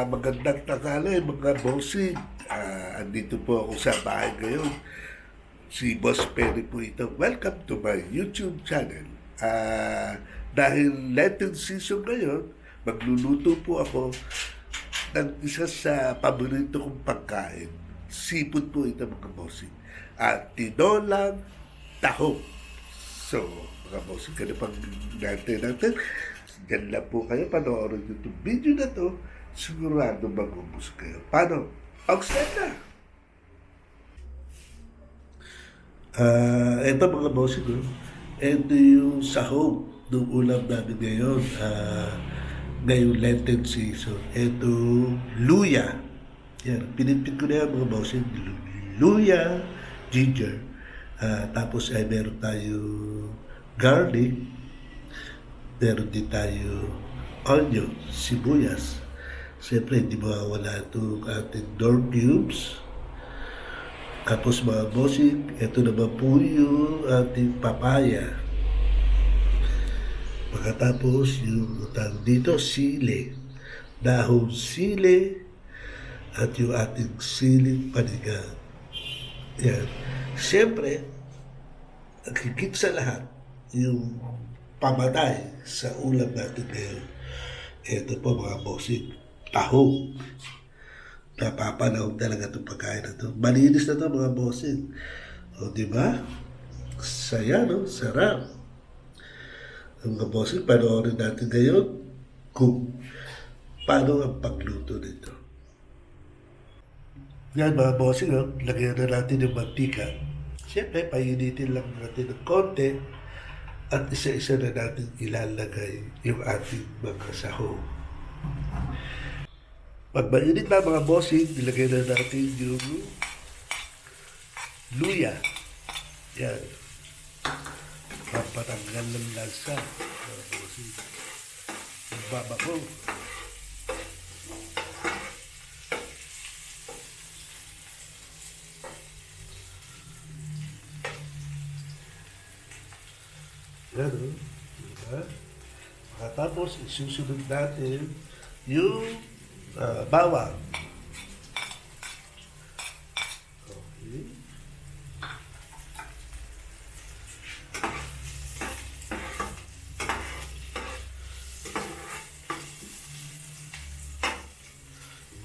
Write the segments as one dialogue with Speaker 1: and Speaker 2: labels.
Speaker 1: magandang tanghali mga bossing. Andito po ako sa bahay ngayon. Si Boss Perry po ito. Welcome to my YouTube channel. Dahil Lenten season ngayon, magluluto po ako ng isa sa paborito kong pagkain. Seafood po ito mga bossing. Tinolang tahong. So, mga bossing, kaya pang natin. Diyan lang po kayo, panoorin nyo itong video na to. Sigurado mag-ubos kayo. Paano? Pag-start na! Ito mga bossing, no? Ito yung sahog ng ulam namin ngayon. Ngayong Lenten season. Ito, luya. Yan, pinipit ko na yan mga bossing. Luya, ginger. Tapos ay meron tayo garlic. Meron din tayo onion, sibuyas. Siyempre, hindi mawawala itong ating door cubes. Tapos mga bossing, ito naman po yung ating papaya. Pagkatapos yung utang dito, sili. Dahon sili at yung ating siling panigang. Yan. Siyempre, ang higit sa lahat, yung pamatay sa ulam natin ngayon. Ito po mga bossing, tahong. Napapanahon talaga itong pagkain na ito. Malinis na ito mga bossing. O diba? Saya, no? Sarap. Mga bossing, panoorin natin ngayon kung paano ang pagluto nito. Yan mga bossing, no? Lagyan na natin yung mantika. Siyempre, painitin lang natin ng konti. At isa-isa na natin ilalagay yung ating mga sahog. Pag mainit na mga bossing, ilagay na natin yung luya. Yan. Pampatanggal ng lansa. Mga bossing. Magbabako. Yan, o. Diba? Tapos, isusunod natin yung bawang. Okay.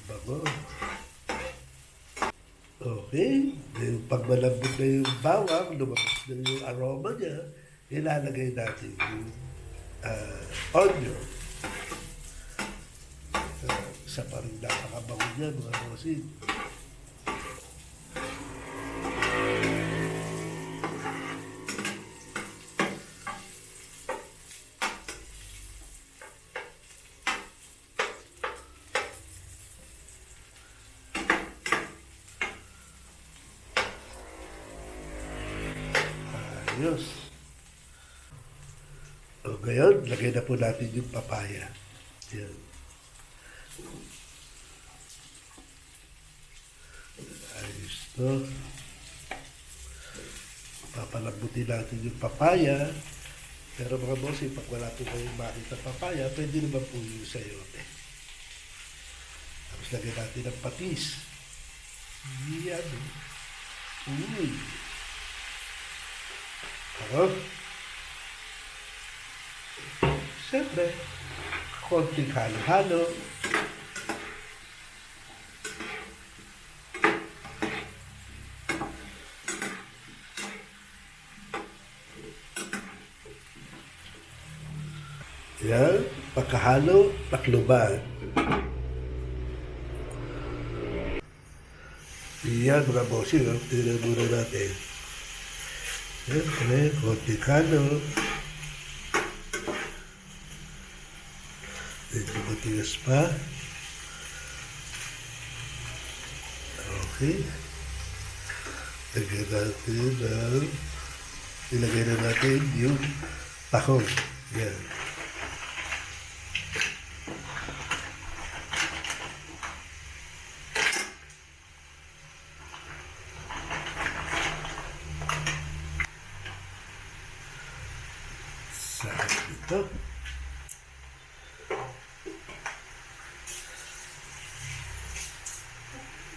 Speaker 1: Bago. Okay. Pag malambot na yung bawang, lumabas na yung aroma niya, ilalagay natin yung onion. Isa pa rin napakabango niya mga bossing. Ayos. O ngayon, lagay na po natin yung papaya. Yan. Ayos to. Papalambutin natin yung papaya. Pero mga bossing, pag wala po kayong makita papaya, pwede naman po yung sayote. Tapos lagay natin ng patis. Yan. Uy. Ako. Siyempre, konting halo-halo. Yan, pagkahalo, takluban. Yan mga bossing, tingnan muna natin. Siyempre, konting halo. Medyo matigas pa. Okay. Ilagay na natin yung tahong. Yan. Sarap ito.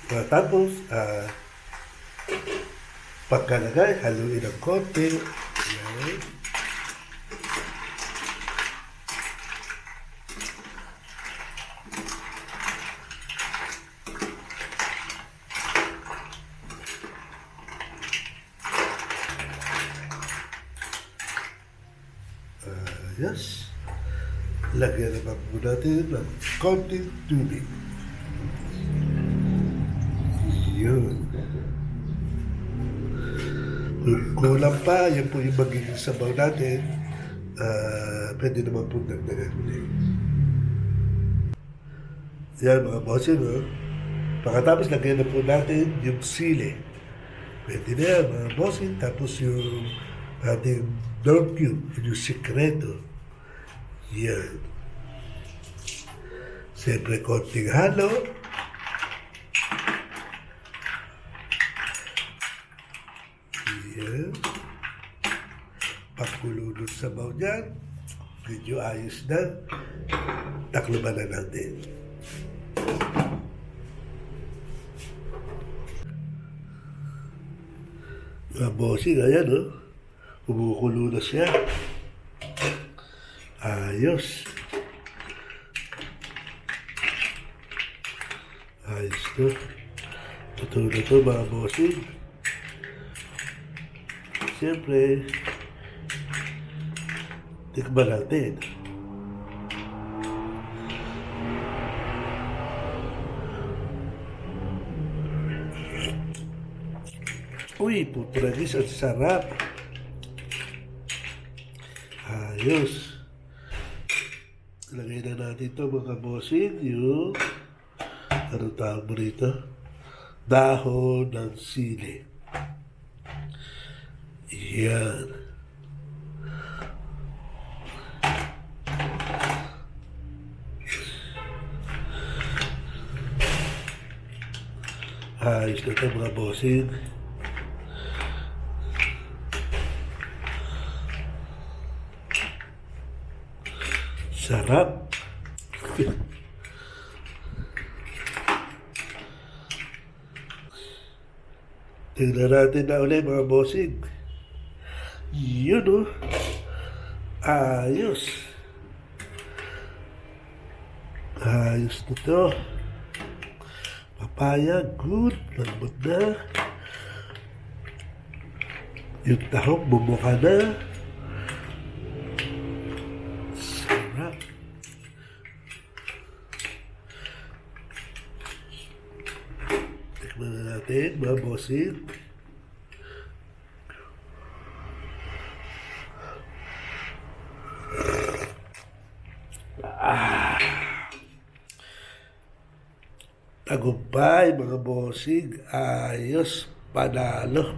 Speaker 1: Tapos, pagkalagay, haluin ng konti. Yan. Yes. Lagyan naman po natin ng konting tubig. Yun. Kung kulang pa, yan po yung magiging sabaw natin. Pwede naman po dagdagan ulit. Yan mga bossing, no? Pagkatapos, lagyan na po natin yung sili. Pwede na yan mga bossing. Tapos yung ating dog cube, yung sikreto. Yan. Siyempre, konting halo. Yan. Pagkulo ng sabaw dyan, medyo ayos na. Takloban na natin. Mga bossing, ayan, no? Kumukulo na siya. Ayos. Ayos to. Totoo na to, mga bossing. Siyempre, tikman natin. Uy, putragis, ang sarap. Ayos. Lagay na natin ito mga bossing, yung ano tawag mo rito? Dahon ng sili. Yan. Ayos na ito mga bossing. Sarap. Tingnan natin na ulit mga bossing. Yun o. Ayos. Ayos na to. Papaya, good. Lambot na. Yung tahong bumuka na. Sarap. Tikman na natin mga bossing. Tagumpay mga bossing, ayos, panalo.